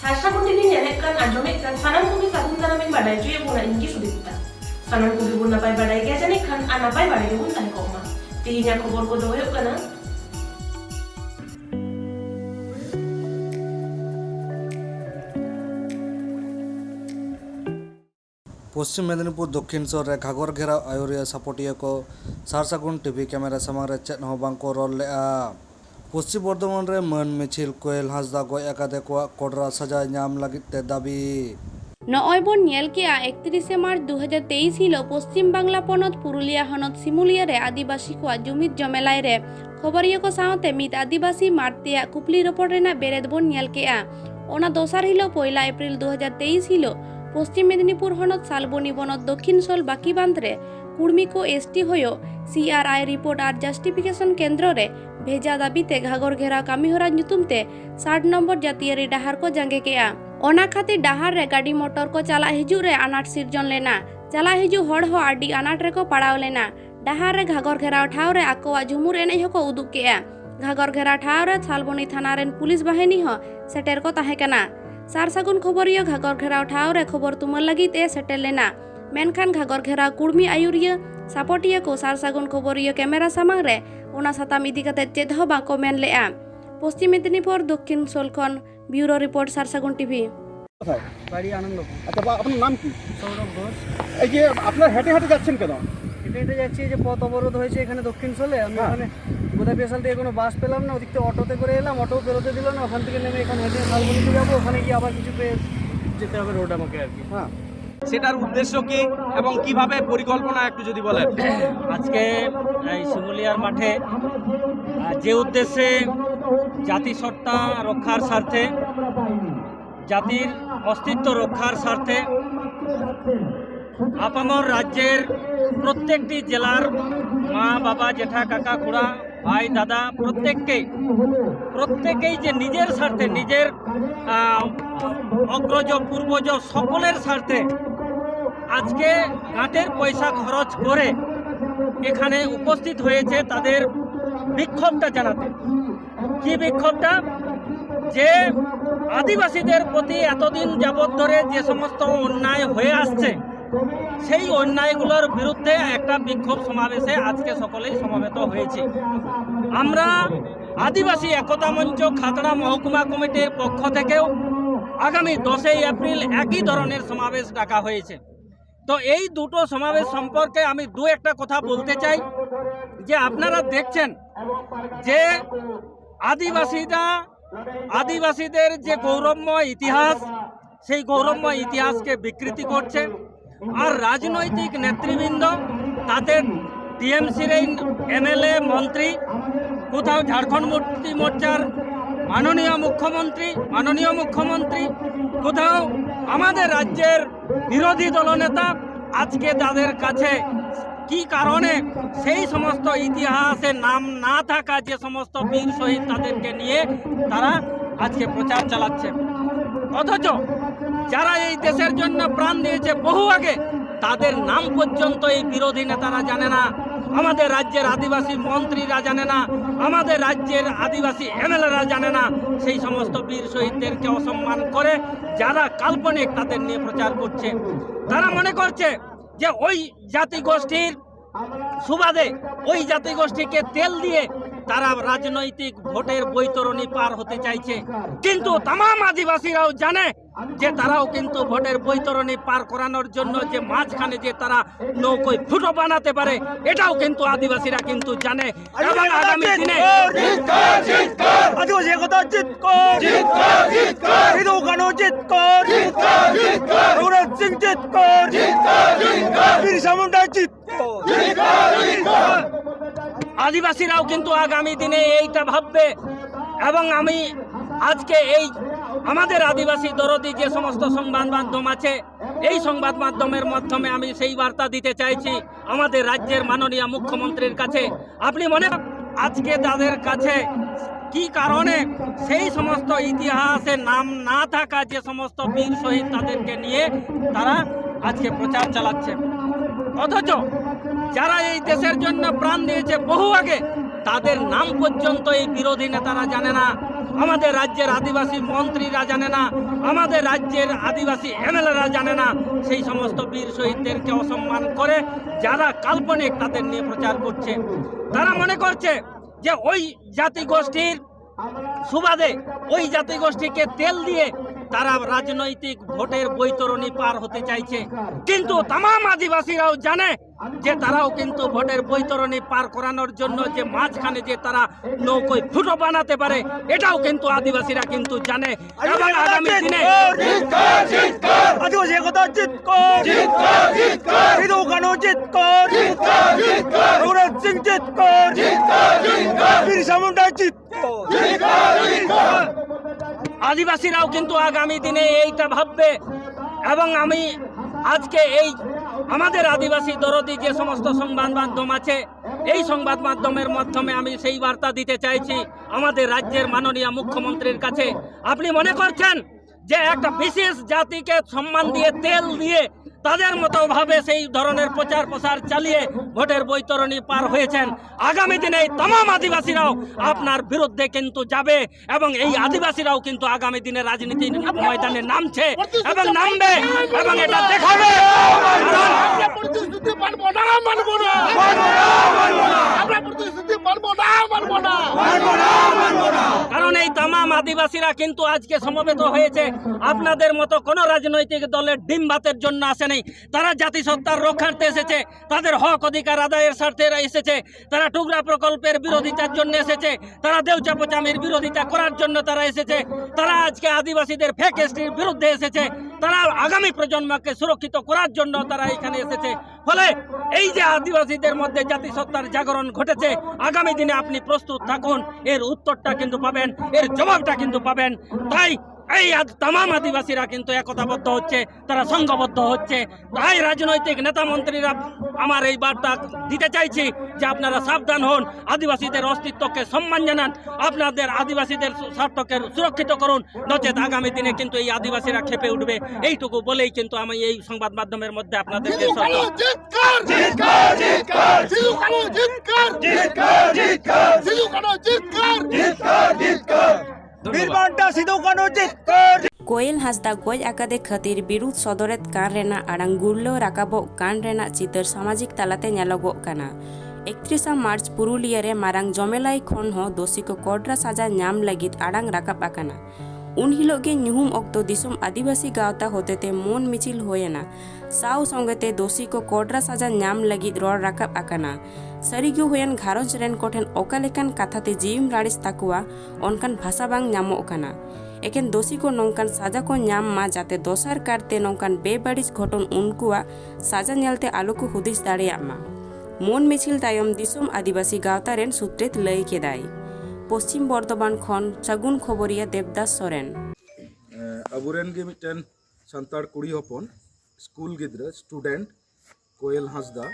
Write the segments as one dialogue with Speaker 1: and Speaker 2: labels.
Speaker 1: Sarsagun ini nyelekan ajomek kan sanam kubi sabun tanamin badai cuy buna ingi sudita. Sanam kubi buna pai badai kaya nih kan anapai badai bun tahi koma. Tihinya kobor kodoyok kana.
Speaker 2: पश्चिम मेदिनीपुर दक्षिण शहर घाघर घेरा आयुरिया सापटिया को सारसागुन TV camera सामांग रे चेद हों बांको रल लेआ पश्चिम बर्धमान रे मन मिछिल कोयल हांसदा गय आकादे को कोडरा सजा नाम लगिते दाबी
Speaker 3: नय बन नेल के 31 मार्च 2023 हिलो पश्चिम बांगला पनत पुरुलिया हनत सिमुलिया रे आदिवासी को जुमित जमेलाय रे खबरिया को सावते मित आदिवासी मारतिया कुपली रिपोर्ट रेना बेरेद बन नेल के ओना दोसर हिलो 1 एप्रिल 2023 हिलो पश्चिम मेदिनीपुर हनत सालबनी बनत दक्षिण सल बाकी बांधरे कुर्मी को एसटी होयो सीआरआई रिपोर्ट और जस्टिफिकेशन केंद्र रे भेजा दाबीते घाघर घेरा कामीहरा नुतुमते 60 नंबर जातीय डाहार को जांगे केआ ओना खातिर डाहार रे गाड़ी मोटर को चला हिजु रे अनाट सिरजन लेना चला हिजु हड़ हो आडी अनाट रे को पड़ाव लेना डाहार रे घाघर घेरा ठाव रे आकोवा झुमुर एने हको उदुक केआ घाघर घेरा ठाव रे सालबनी थाना रेन पुलिस बाहिनी हो सेटेर को ताहे कना सारसागुन खबरिया घाघर घेराव ठाव रे खबर तुमल लगित ए सेटेल लेना मेनखान घाघर घेरा कुर्मी आयुरिया सापटिया को सारसागुन खबरिया कैमरा सामांग रे ओना साताम इदी कते चेद हो बाको मेन लेआ पश्चिम मेदिनीपुर दक्षिण सोलखन ब्यूरो रिपोर्ट सारसागुन टीवी
Speaker 4: বাড়ি আনন্দপুর।
Speaker 5: আচ্ছা আপনার নাম কি?
Speaker 4: সৌরভ ঘোষ।
Speaker 5: এই যে আপনার হেঁটে হেঁটে যাচ্ছেন কেন?
Speaker 4: হেঁটে হেঁটে যাচ্ছি, যে পথ অবরোধ হয়েছে এখানে দক্ষিণ সোলে। আমি ওখানে গোদা পেশাল থেকে কোনো বাস পেলাম না, ওদিক থেকে অটোতে করে এলাম, অটো বেরোতে দিল না, ওখান থেকে নেমে এখানে হেঁটে শালবনিতে যাবো, ওখানে গিয়ে আবার কিছু পেয়ে যেতে হবে রোড আমাকে আর কি।
Speaker 5: হ্যাঁ,
Speaker 6: সেটার উদ্দেশ্য কি এবং কিভাবে পরিকল্পনা একটু যদি বলেন।
Speaker 7: আজকে এই শিমুলিয়ার মাঠে যে উদ্দেশ্যে জাতিসত্তা রক্ষার স্বার্থে, জাতির অস্তিত্ব রক্ষার স্বার্থে আপামর রাজ্যের প্রত্যেকটি জেলার মা বাবা জেঠা কাকা খুড়া ভাই দাদা প্রত্যেকেই যে নিজের স্বার্থে, নিজের অগ্রজ পূর্বজ সকলের স্বার্থে আজকে ঘাটের পয়সা খরচ করে এখানে উপস্থিত হয়েছে তাদের বিক্ষোভটা জানাতে। কি বিক্ষোভটা? যে আদিবাসীদের প্রতি এতদিন যাবৎ ধরে যে সমস্ত অন্যায় হয়ে আসছে, সেই অন্যায়গুলোর বিরুদ্ধে একটা বিক্ষোভ সমাবেশে আজকে সকলেই সমবেত হয়েছে। আমরা আদিবাসী একতা মঞ্চ খাতড়া মহকুমা কমিটির পক্ষ থেকেও আগামী 10 এপ্রিল একই ধরনের সমাবেশ ডাকা হয়েছে। তো এই দুটো সমাবেশ সম্পর্কে আমি একটা কথা বলতে চাই, যে আপনারা দেখছেন যে আদিবাসীদের যে গৌরবময় ইতিহাস, সেই গৌরবময় ইতিহাসকে বিকৃতি করছে। আর রাজনৈতিক নেতৃবৃন্দ, তাদের টিএমসির এমএলএ মন্ত্রী, কোথাও ঝাড়খণ্ড মুক্তি মোর্চার মাননীয় মুখ্যমন্ত্রী, কোথাও আমাদের রাজ্যের বিরোধী দলনেতা, আজকে তাদের কাছে কি কারণে সেই সমস্ত ইতিহাসে নাম না থাকা যে সমস্ত বীর শহীদ তাদেরকে নিয়ে তারা আজকে প্রচার চালাচ্ছে। অথচ যারা এই দেশের জন্য প্রাণ দিয়েছে বহু আগে, তাদের নাম পর্যন্ত এই বিরোধী নেতারা জানে না, আমাদের রাজ্যের আদিবাসী মন্ত্রীরা জানে না, আমাদের রাজ্যের আদিবাসী এমএলএরা জানে না। সেই সমস্ত বীর শহীদদেরকে অসম্মান করে যারা কাল্পনিক তাদের নিয়ে প্রচার করছে, তারা মনে করছে যে ওই জাতিগোষ্ঠীর সুবাদে, ওই জাতিগোষ্ঠীকে তেল দিয়ে তারা রাজনৈতিক ভোটের বৈতরণী পার হতে চাইছে। কিন্তু তামাম আদিবাসীরাও জানে যে তারাও কিন্তু ভোটের বৈতরণী পার করানোর জন্য যে মাঝখানে যে তারা নৌকোয় ফুটো বানাতে পারে, এটাও কিন্তু আদিবাসীরা কিন্তু জানে। এবং আগামী দিনে
Speaker 4: আদিবাসী একতা জিতকর, সিধু কানু জিতকর, রঘুনাথ সিং জিতকর, বিরসা মুন্ডা জিতকর।
Speaker 7: আদিবাসীরাও কিন্তু আগামী দিনে এইটা ভাববে। এবং আমি আজকে এই আমাদের আদিবাসী দরদি যে সমস্ত সংবাদ মাধ্যম আছে, এই সংবাদ মাধ্যমের মাধ্যমে আমি সেই বার্তা দিতে চাইছি আমাদের রাজ্যের মাননীয় মুখ্যমন্ত্রীর কাছে। আপনি মনে আজকে তাদের কাছে কি কারণে সেই সমস্ত ইতিহাসে নাম না থাকা যে সমস্ত বীর শহীদ তাদেরকে নিয়ে তারা আজকে প্রচার চালাচ্ছে। অথচ যারা এই দেশের জন্য প্রাণ দিয়েছে বহু আগে, তাদের নাম পর্যন্ত এই বিরোধী নেতারা জানে না, আমাদের রাজ্যের আদিবাসী মন্ত্রীরা জানে না, আমাদের রাজ্যের আদিবাসী এমএলএরা জানে না, সেই সমস্ত বীর শহীদদেরকে অসম্মান করে যারা কাল্পনিক তাদের নিয়ে প্রচার করছে। তারা মনে করছে যে ওই জাতিগোষ্ঠীর সুবাদে ওই জাতিগোষ্ঠীকে তেল দিয়ে তারা রাজনৈতিক ভোটের বৈতরণী পার হতে চাইছে, কিন্তু তামাম আদিবাসীরাও জানে যে তারাও কিন্তু ভোটের বৈতরণী পার করানোর জন্য যে মাঝখানে যে তারা নৌকোয় ফুটো বানাতে পারে, এটাও কিন্তু আদিবাসীরা কিন্তু জানে। এবং আগামী দিনে
Speaker 6: আদিবাসী একতা জিতকর, সিধু কানু জিতকর, রঘুনাথ সিং জিতকর, বিরসা মুন্ডা জিতকর।
Speaker 7: আদিবাসীরাও কিন্তু আগামী দিনে এইটা ভাববে। এবং আমি আজকে এই আমাদের আদিবাসী দরদি যে সমস্ত সংবাদ মাধ্যম আছে, এই সংবাদ মাধ্যমের মাধ্যমে আমি সেই বার্তা দিতে চাইছি আমাদের রাজ্যের মাননীয় মুখ্যমন্ত্রীর কাছে। আপনি মনে করছেন যে একটা বিশেষ জাতিকে সম্মান দিয়ে তেল দিয়ে তাদের মতো ভাবে সেই ধরনের প্রচার প্রসার চালিয়ে ভোটের বৈতরণী পার হয়েছেন। আগামী দিনে এই तमाम আদিবাসীরাও আপনার বিরুদ্ধে কিন্তু যাবে এবং এই আদিবাসীরাও কিন্তু আগামী দিনে রাজনীতির ময়দানে নামছে এবং নামবে এবং এটা দেখাবে। কারণ এই तमाम আদিবাসীরা কিন্তু আজকে সমবেত হয়েছে আপনাদের মতো কোন রাজনৈতিক দলের ডিম ভাতের জন্য আসে নাই। তারা জাতিসত্তার রক্ষার্থে এসেছে, তাদের হক অধিকার আদায়ের স্বার্থে এসেছে, তারা টুকরা প্রকল্পের বিরোধিতার জন্য এসেছে, তারা দেউচাপচামির বিরোধিতা করার জন্য তারা এসেছে, তারা আজকে আদিবাসীদের ফেক এসটির বিরুদ্ধে এসেছে, তারা আগামী প্রজন্মকে সুরক্ষিত করার জন্য তারা এখানে এসেছে। ফলে এই যে আদিবাসীদের মধ্যে জাতিসত্তার জাগরণ ঘটেছে, আগামী দিনে আপনি প্রস্তুত থাকুন, এর উত্তরটা কিন্তু পাবেন, এর জবাবটা কিন্তু পাবেন। তাই এই तमाम আদিবাসীরা কিন্তু একতাবদ্ধ হচ্ছে, তারা সংঘবদ্ধ হচ্ছে। তাই রাজনৈতিক নেতা মন্ত্রীরা আমার এই বার্তা দিতে চাইছি যে আপনারা সাবধান হন, আদিবাসীদের অস্তিত্বকে সম্মান জানান, আপনাদের আদিবাসীদের স্বার্থকে সুরক্ষিত করুন, নচেত আগামী দিনে কিন্তু এই আদিবাসীরা খেপে উঠবে। এইটুকু বলেই কিন্তু আমি এই সংবাদ মাধ্যমের মধ্যে আপনাদেরকে
Speaker 8: कोयल हांसदा गज आकादे खातिर बिरुद सदरेत कान रेना आड़ांग गुरलो राकाबो कान रेना चितर सामाजिक तालाते नेलोगो काना। 31 मार्च पुरुलिया रे मारांग जमेलाई खन हो दोषी को कोड्रा साजा नाम लगित आड़ांग राकाब आकाना। उन हिलोगे ᱧᱩᱦᱩᱢ ᱚᱠᱛᱚ ᱫᱤᱥᱚᱢ ᱟᱹᱫᱤᱵᱟᱹᱥᱤ ᱜᱟᱶᱛᱟ ᱦᱚᱛᱮᱛᱮ ᱢᱚᱱ ᱢᱤছিল ᱦᱩᱭᱮᱱᱟ। ᱥᱟᱶ ᱥᱚᱸᱜᱮᱛᱮ ᱫᱳষী ᱠᱚ ᱠᱚᱰᱨᱟ ᱥᱟᱡᱟ ᱧᱟᱢ ᱞᱟᱹᱜᱤᱫ ᱨᱚᱲ ᱨᱟᱠᱟᱵ ᱟᱠᱟᱱᱟ। ᱥᱟᱹᱨᱤᱜᱮ ᱦᱩᱭᱮᱱ ᱜᱷᱟᱨᱚᱸᱡᱽ ᱨᱮᱱ ᱠᱚᱴᱷᱮᱱ ᱚᱠᱟ ᱞᱮᱠᱟᱱ ᱠᱟᱛᱷᱟᱛᱮ ᱡᱤᱣᱤᱢ ᱨᱟᱲᱮᱡ ᱛᱟᱠᱚᱣᱟ ᱚᱱᱠᱟᱱ ᱵᱷᱟষᱟ ᱵᱟᱝ ᱧᱟᱢᱚᱜ ᱠᱟᱱᱟ। ᱮᱠᱮᱱ ᱫᱳষী ᱠᱚ ᱱᱚᱝᱠᱟᱱ ᱥᱟᱡᱟ ᱠᱚ ᱧᱟᱢ ᱢᱟ ᱡᱟᱛᱮ ᱫᱚᱥᱟᱨ ᱠᱟᱨᱛᱮ ᱱᱚᱝᱠᱟᱱ ᱵᱮᱵᱟᱹᱲᱤᱡ ᱜᱷᱚᱴᱚᱱ ᱩᱱᱠᱩᱣᱟᱜ ᱥᱟᱡᱟ ᱧᱮᱞᱛᱮ ᱟᱞᱚ ᱠᱚ ᱦᱩᱫᱤᱥ ᱫᱟᱲᱮᱭᱟᱜ ᱢᱟ। ᱢᱚᱱ ᱢᱤছিল ᱛᱟᱭᱚᱢ ᱫᱤᱥᱚᱢ ᱟᱹᱫᱤᱵᱟᱹᱥᱤ ᱜᱟᱶᱛᱟ ᱨᱮᱱ ᱥᱩᱛᱨᱮᱫ ᱞᱟᱹᱭ ᱠᱮᱫᱟᱭ। ᱯᱚᱥᱪᱤᱢ ᱵᱚᱨᱫᱷᱚᱢᱟᱱ ᱠᱷᱚᱱ ᱥᱟᱹᱜᱩᱱ ᱠᱷᱚᱵᱚᱨᱤᱭᱟᱹ ᱫᱮᱵᱫᱟᱥ ᱥᱚᱨᱮᱱ।
Speaker 2: ᱟᱵᱚᱨᱮᱱ ᱜᱮ ᱢᱤᱫᱴᱮᱱ ᱥᱟᱱᱛᱟᱲ ᱠᱩᱲᱤ ᱦᱚᱯᱚᱱ ᱥᱠᱩᱞ ᱜᱤᱫᱽᱨᱟᱹ ᱥᱴᱩᱰᱮন্ট कोयल हांसदा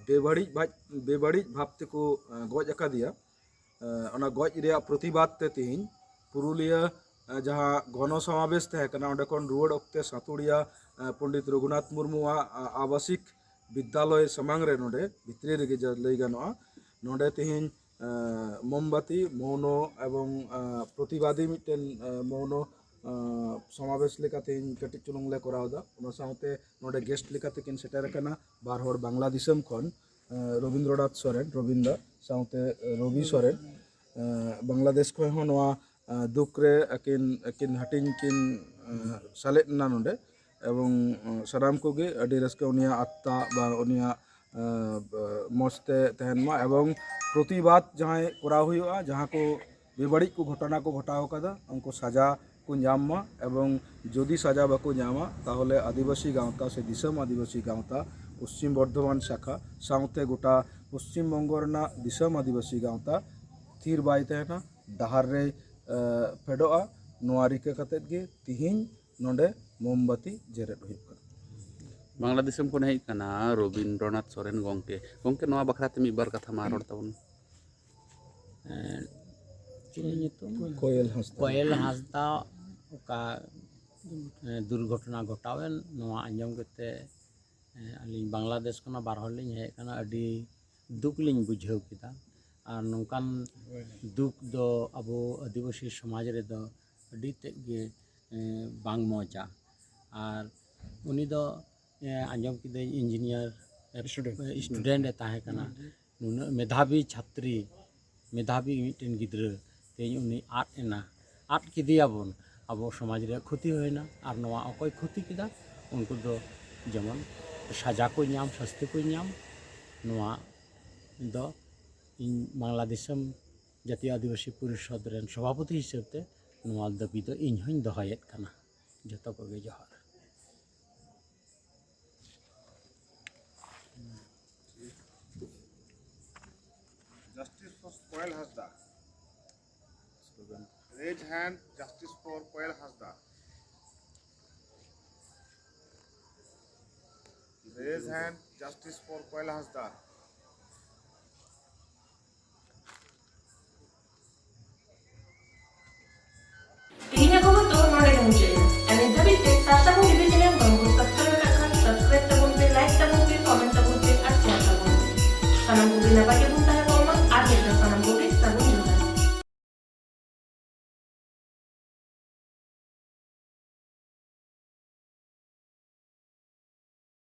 Speaker 2: बेबाड़िज भाव तेको गज आकादिया। ओना गज रेया प्रतिबाद ते तिहिन पुरुलिया जहाँ घन समावेश तहकना ओंडे खन रुवाड़ ओक्ते सातुड़िया पंडित रघुनाथ मुर्मुआ आवासिक विद्यालय समांग रे नोडे भितरी रेगे जा लई गानोआ नोडे तिहिन मोमबाती मौनो एवं प्रतिबादी मिटन मौनो समावेश लेकाते कटिज चुलुंग ले करावदा। ओना साउते नोडे गेस्ट लेकाते किन सेटर कना बार हर बांग्ला दिसम खन रविंद्रनाथ सोरेन रविंद्र साउते रवि सोरेन बांग्लादेश खय हो नोआ दुख रे किन हटिंग किन सालेट ना नोडे एवं साराम कोगे अडी रस्के उनिया आत्ता बा उनिया मस्ते तहनमा एवं प्रतिबाद जहाँ करा हुआ जहाँ को बेबाड़िज को घटना को घटाव कदा उनको सजा को नामा एवं जदि सजा बाको नामा ताहले आदिवासी गाँवता से दिसम आदिवासी गाँवता पश्चिम बर्धमान शाखा साउते गोटा पश्चिम बंगोरना दिसम आदिवासी गाँवता थीर बाय तहना डहार रे फेडोआ नोआ रिका कतेत गे तिहिन नोडे मोमबाती जेरेद हुई
Speaker 9: बांग्लादेश को हेज कना रविंद्रनाथ सोरेन गंके गंके नोआ बखराते मिद बार कथा मा रड़ ताबन।
Speaker 10: कोयल हांसदा ओका दुर्घटना घटावेन नोआ आंजम कते अली बांग्लादेश खना बार हर लिंग हेज कना अडी दुख लिंग बुझाव किदा। ᱟᱨ ᱱᱚᱝᱠᱟᱱ ᱫᱩᱠ ᱫᱚ ᱟᱵᱚ ᱟᱹᱫᱤᱵᱟᱹᱥᱤ ᱥᱚᱢᱟᱡᱽ ᱨᱮᱫᱚ ᱟᱹᱰᱤ ᱛᱮᱫ ᱜᱮ ᱵᱟᱝ ᱢᱚᱡᱟ ᱟᱨ ᱩᱱᱤ ᱫᱚ ᱟᱸᱡᱚᱢ ᱠᱤᱫᱟᱹᱧ ᱤᱧᱡᱤᱱᱤᱭᱟᱨ ᱥᱴᱩᱰᱮন্ᱴ ᱮ ᱛᱟᱦᱮᱸ ᱠᱟᱱᱟ ᱱᱩᱱᱟᱹᱜ ᱢᱮধাবী ᱪᱷᱟত্রী মেধাবী মিটেন গিদ্রা তেমনি উনি আদ এনা আদ কিদিয়াবন আবো সমাজ রে ক্ষতি হয়না আর নোয়া অকয় ক্ষতি কিদা উনকু দো যেমন সাজা কো নাম শাস্তি কো নাম নোয়া ᱫᱚ ᱤᱧ ᱵᱟᱝᱞᱟ ᱫᱤᱥᱚᱢ ᱡᱟᱛᱤᱭᱚ ᱟᱹᱫᱤᱵᱟᱹᱥᱤ ᱯᱚᱨᱤᱥᱚᱫ ᱨᱮᱱ ᱥᱚᱵᱷᱟᱯᱚᱛᱤ ᱦᱤᱥᱟᱹᱵ ᱛᱮ ᱱᱚᱣᱟ ᱫᱟᱹᱵᱤ ᱫᱚ ᱤᱧ ᱦᱚᱧ ᱫᱚᱦᱚᱭᱮᱫ ᱠᱟᱱᱟ ᱡᱚᱛᱚ ᱠᱚᱜᱮ ᱡᱚᱦᱟᱨ
Speaker 5: Justice for Koel Hasda. Raise hand. Justice for Koel Hasda. Raise hand. Justice for Koel Hasda.